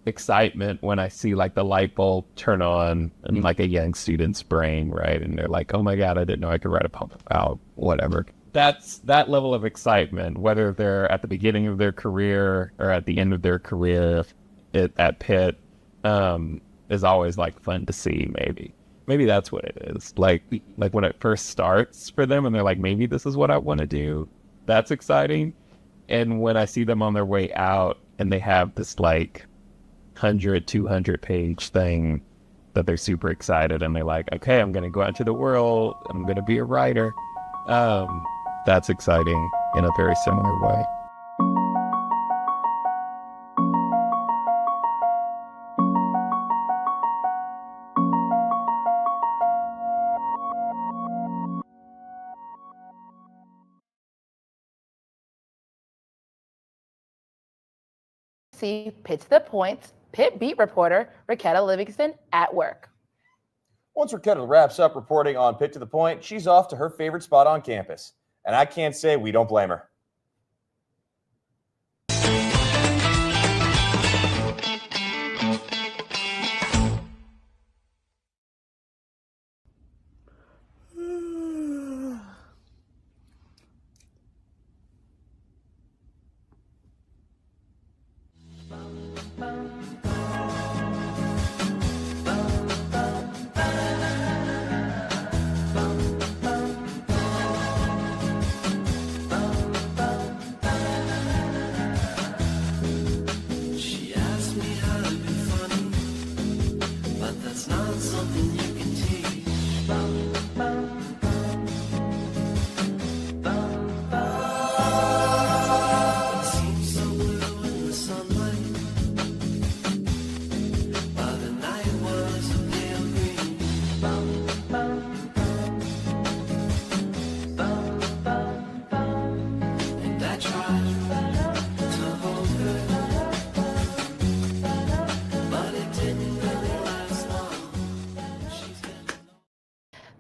J: excitement when I see the light bulb turn on in a young student's brain, right? And they're like, oh my God, I didn't know I could write a poem about whatever. That's that level of excitement, whether they're at the beginning of their career or at the end of their career at Pitt, is always fun to see, maybe. maybe that's what it is. Like when it first starts for them and they're like, maybe this is what I want to do. That's exciting. And when I see them on their way out and they have this like 100, 200 page thing that they're super excited and they're like, okay, I'm going to go out into the world. I'm going to be a writer. That's exciting in a very similar way.
B: See Pitt to the Point, Pitt beat reporter Raketa Livingston at work.
A: Once Raketa wraps up reporting on Pitt to the Point, she's off to her favorite spot on campus. And I can't say we don't blame her.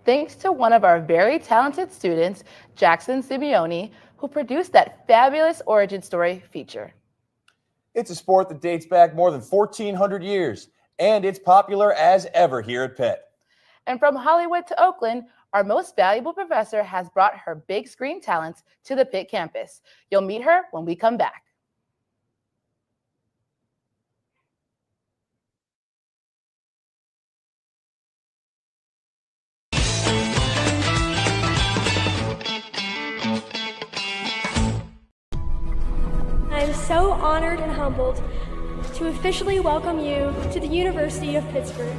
B: Thanks to one of our very talented students, Jackson Simeone, who produced that fabulous origin story feature.
A: It's a sport that dates back more than 1,400 years, and it's popular as ever here at Pitt.
B: And from Hollywood to Oakland, our most valuable professor has brought her big screen talents to the Pitt campus. You'll meet her when we come back.
R: I am so honored and humbled to officially welcome you to the University of Pittsburgh.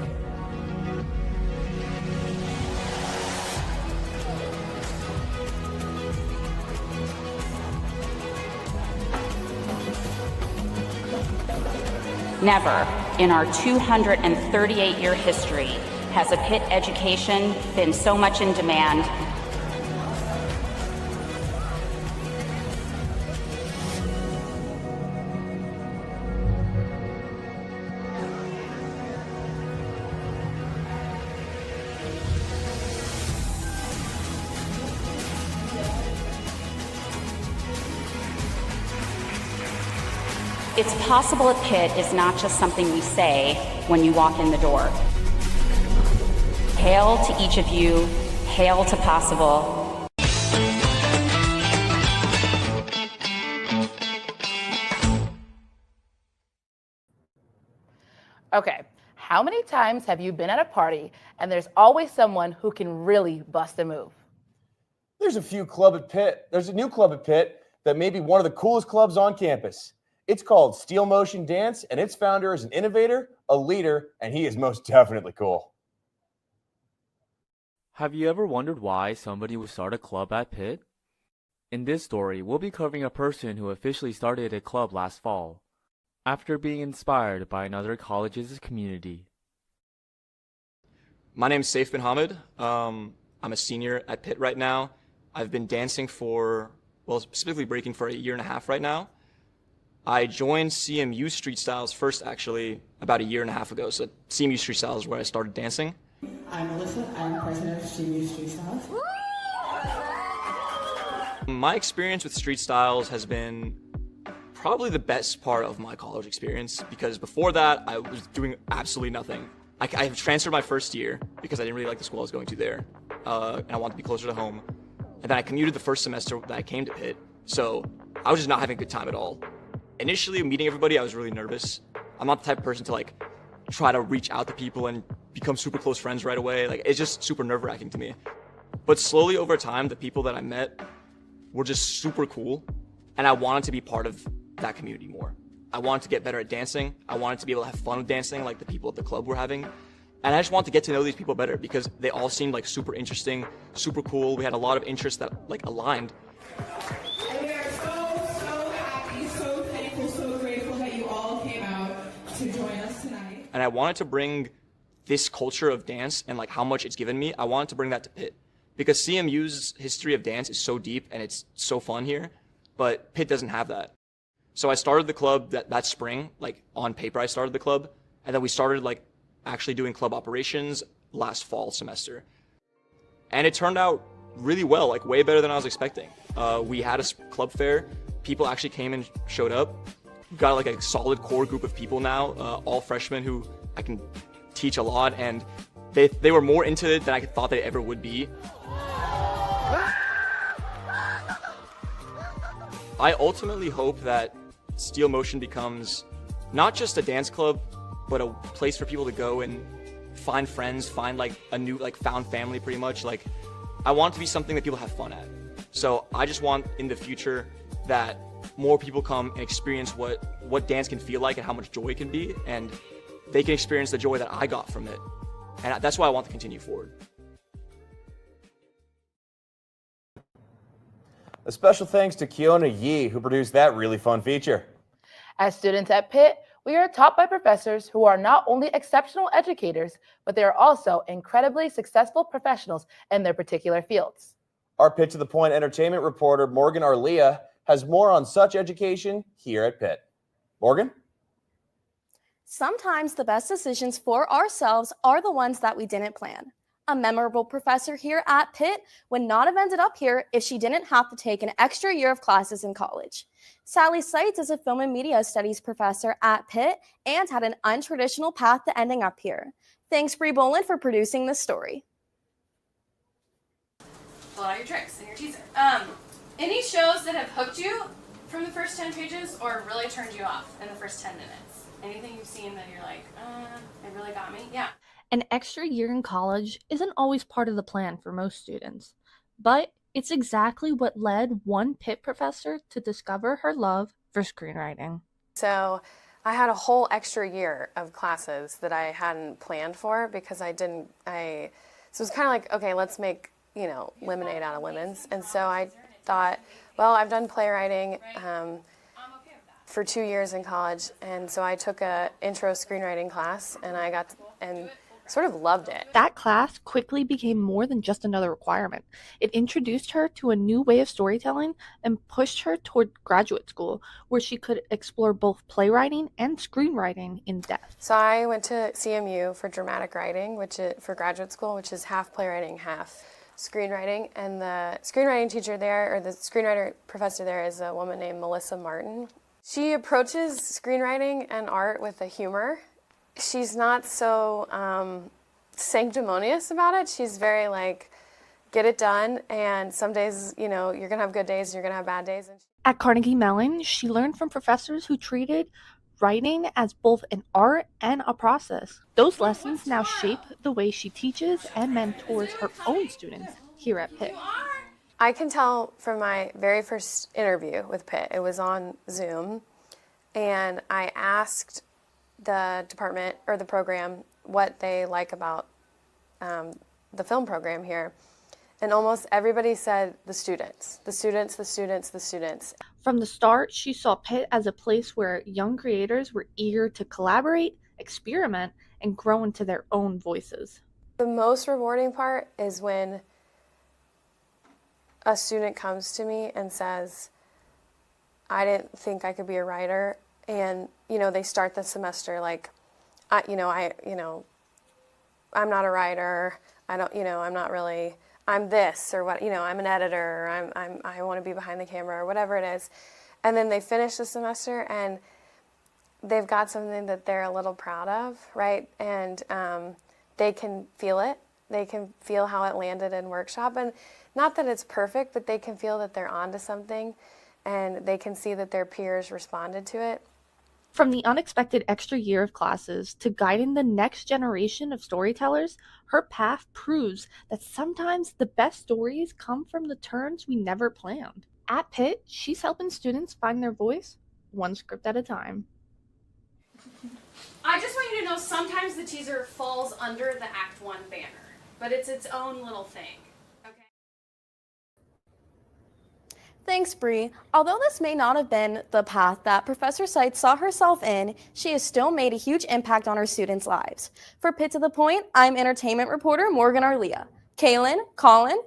S: Never in our 238-year history has a Pitt education been so much in demand. It's possible at Pitt is not just something we say when you walk in the door. Hail to each of you, hail to possible.
B: Okay, how many times have you been at a party and there's always someone who can really bust a move?
A: There's a new club at Pitt that may be one of the coolest clubs on campus. It's called Steel Motion Dance, and its founder is an innovator, a leader, and he is most definitely cool.
L: Have you ever wondered why somebody would start a club at Pitt? In this story, we'll be covering a person who officially started a club last fall, after being inspired by another college's community.
M: My name is Saif bin Hamid. I'm a senior at Pitt right now. I've been dancing specifically breaking for 1.5 years right now. I joined CMU Street Styles first, actually, about 1.5 years ago. So CMU Street Styles is where I started dancing.
N: I'm Melissa. I'm president of CMU Street Styles.
M: My experience with Street Styles has been probably the best part of my college experience, because before that, I was doing absolutely nothing. I transferred my first year because I didn't really like the school I was going to there, and I wanted to be closer to home. And then I commuted the first semester that I came to Pitt, so I was just not having a good time at all. Initially, meeting everybody, I was really nervous. I'm not the type of person to try to reach out to people and become super close friends right away. Like, it's just super nerve-wracking to me. But slowly over time, the people that I met were just super cool, and I wanted to be part of that community more. I wanted to get better at dancing. I wanted to be able to have fun with dancing like the people at the club were having. And I just wanted to get to know these people better because they all seemed like super interesting, super cool. We had a lot of interests that like aligned.
N: And we are so happy, so thankful, so grateful that you all came out to join us tonight.
M: And I wanted to bring this culture of dance and like how much it's given me, I wanted to bring that to Pitt. Because CMU's history of dance is so deep and it's so fun here, but Pitt doesn't have that. So I started the club that spring, like on paper I started the club, and then we started like actually doing club operations last fall semester. And it turned out really well, like way better than I was expecting. We had a club fair, people actually came and showed up. We've got like a solid core group of people now, all freshmen who I can teach a lot, and they were more into it than I thought they ever would be. I ultimately hope that Steel Motion becomes not just a dance club, but a place for people to go and find friends, find like a new, like found family pretty much. Like, I want it to be something that people have fun at. So I just want in the future that more people come and experience what dance can feel like and how much joy it can be, and they can experience the joy that I got from it. And that's why I want to continue forward.
A: A special thanks to Kiona Yee, who produced that really fun feature.
B: As students at Pitt, we are taught by professors who are not only exceptional educators, but they are also incredibly successful professionals in their particular fields.
A: Our Pitt to the Point entertainment reporter, Morgan Arlia, has more on such education here at Pitt. Morgan?
O: Sometimes the best decisions for ourselves are the ones that we didn't plan. A memorable professor here at Pitt would not have ended up here if she didn't have to take an extra year of classes in college. Sally Seitz is a film and media studies professor at Pitt and had an untraditional path to ending up here. Thanks, Bree Boland, for producing this story.
P: Pull out your tricks and your teaser. Any shows that have hooked you from the first 10 pages or really turned you off in the first 10 minutes? Anything you've seen that you're like, it really got me? Yeah.
Q: An extra year in college isn't always part of the plan for most students, but it's exactly what led one Pitt professor to discover her love for screenwriting.
T: So I had a whole extra year of classes that I hadn't planned for because so it was kind of like, okay, let's make, lemonade out of lemons. And so I thought, well, I've done playwriting for 2 years in college, and so I took a intro screenwriting class, and sort of loved it.
Q: That class quickly became more than just another requirement. It introduced her to a new way of storytelling and pushed her toward graduate school, where she could explore both playwriting and screenwriting in depth.
T: So I went to CMU for dramatic writing, for graduate school, which is half playwriting, half screenwriting. And the screenwriting teacher there, or the screenwriter professor there, is a woman named Melissa Martin. She approaches screenwriting and art with a humor. She's not so sanctimonious about it. She's very like, get it done. And some days, you're going to have good days and you're going to have bad days.
Q: At Carnegie Mellon, she learned from professors who treated writing as both an art and a process. Those lessons now shape the way she teaches and mentors her own students here at Pitt.
T: I can tell from my very first interview with Pitt, it was on Zoom, and I asked the department or the program what they like about the film program here, and almost everybody said the students.
Q: From the start, she saw Pitt as a place where young creators were eager to collaborate, experiment, and grow into their own voices.
T: The most rewarding part is when a student comes to me and says, I didn't think I could be a writer, and they start the semester like, I'm not a writer, I'm not really, I'm this, or what, I'm an editor, or I want to be behind the camera, or whatever it is. And then they finish the semester and they've got something that they're a little proud of, right? And they can feel it. They can feel how it landed in workshop. And not that it's perfect, but they can feel that they're onto something, and they can see that their peers responded to it.
Q: From the unexpected extra year of classes to guiding the next generation of storytellers, her path proves that sometimes the best stories come from the turns we never planned. At Pitt, she's helping students find their voice, one script at a time.
P: I just want you to know sometimes the teaser falls under the Act 1 banner, but it's its own little thing.
O: Thanks, Bree. Although this may not have been the path that Professor Seitz saw herself in, she has still made a huge impact on her students' lives. For Pitt to the Point, I'm entertainment reporter Morgan Arlia. Kaylin, Colin.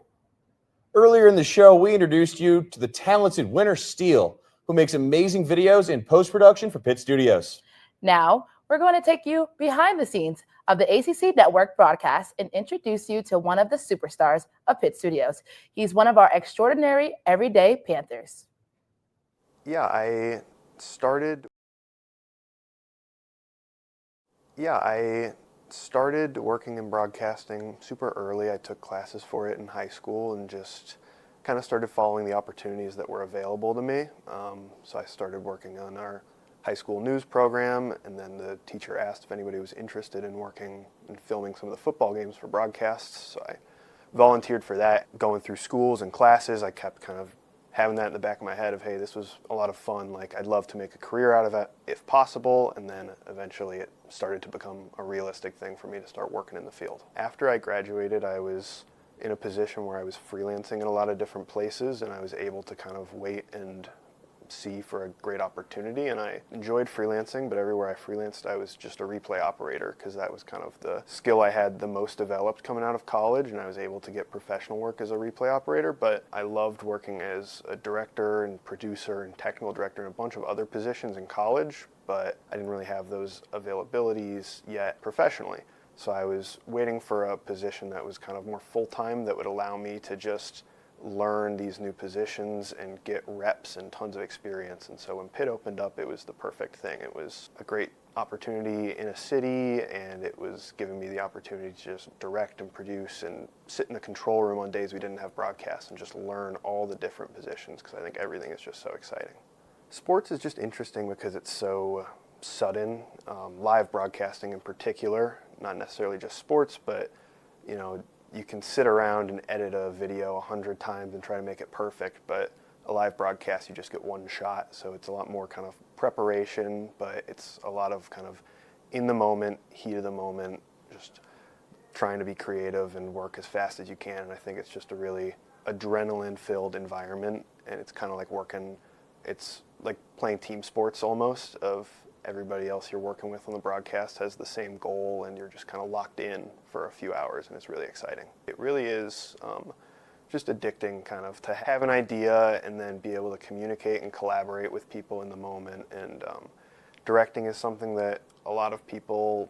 A: Earlier in the show, we introduced you to the talented Winter Steele, who makes amazing videos in post-production for Pitt Studios.
B: Now, we're going to take you behind the scenes of the ACC Network broadcast and introduce you to one of the superstars of Pitt Studios. He's one of our extraordinary everyday Panthers.
C: Yeah, I started working in broadcasting super early. I took classes for it in high school and just kind of started following the opportunities that were available to me. So I started working on our high school news program, and then the teacher asked if anybody was interested in working and filming some of the football games for broadcasts. So I volunteered for that. Going through schools and classes, I kept kind of having that in the back of my head of, hey, this was a lot of fun. Like, I'd love to make a career out of it if possible. And then eventually it started to become a realistic thing for me to start working in the field. After I graduated, I was in a position where I was freelancing in a lot of different places, and I was able to kind of wait and see for a great opportunity. And I enjoyed freelancing, but everywhere I freelanced, I was just a replay operator because that was kind of the skill I had the most developed coming out of college, and I was able to get professional work as a replay operator. But I loved working as a director and producer and technical director and a bunch of other positions in college, but I didn't really have those availabilities yet professionally. So I was waiting for a position that was kind of more full-time that would allow me to just learn these new positions and get reps and tons of experience. And so when Pitt opened up, it was the perfect thing. It was a great opportunity in a city, and it was giving me the opportunity to just direct and produce and sit in the control room on days we didn't have broadcasts and just learn all the different positions, because I think everything is just so exciting. Sports is just interesting because it's so sudden. Live broadcasting in particular, not necessarily just sports, but you know, you can sit around and edit a video 100 times and try to make it perfect, but a live broadcast, you just get one shot. So it's a lot more kind of preparation, but it's a lot of kind of in the moment, heat of the moment, just trying to be creative and work as fast as you can. And I think it's just a really adrenaline-filled environment, and it's kind of like it's like playing team sports almost, of everybody else you're working with on the broadcast has the same goal, and you're just kind of locked in for a few hours, and it's really exciting. It really is just addicting kind of to have an idea and then be able to communicate and collaborate with people in the moment. And directing is something that a lot of people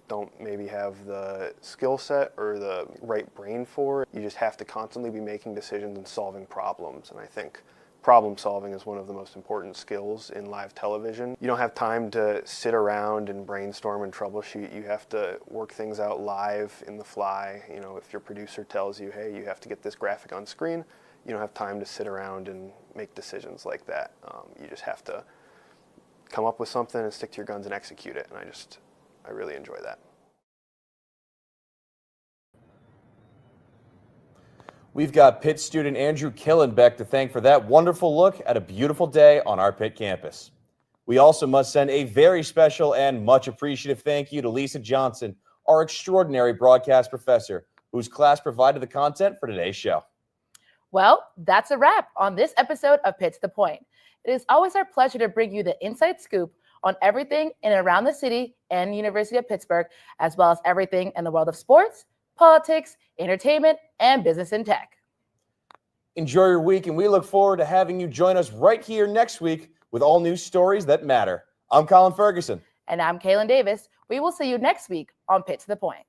C: don't maybe have the skill set or the right brain for. You just have to constantly be making decisions and solving problems, and I think problem solving is one of the most important skills in live television. You don't have time to sit around and brainstorm and troubleshoot. You have to work things out live in the fly. You know, if your producer tells you, hey, you have to get this graphic on screen, you don't have time to sit around and make decisions like that. You just have to come up with something and stick to your guns and execute it. And I really enjoy that.
A: We've got Pitt student Andrew Killenbeck to thank for that wonderful look at a beautiful day on our Pitt campus. We also must send a very special and much appreciative thank you to Lisa Johnson, our extraordinary broadcast professor, whose class provided the content for today's show.
B: Well, that's a wrap on this episode of Pitt to the Point. It is always our pleasure to bring you the inside scoop on everything in and around the city and University of Pittsburgh, as well as everything in the world of sports, politics, entertainment, and business and tech.
A: Enjoy your week, and we look forward to having you join us right here next week with all news stories that matter. I'm Colin Ferguson.
B: And I'm Kaylin Davis. We will see you next week on Pitt to the Point.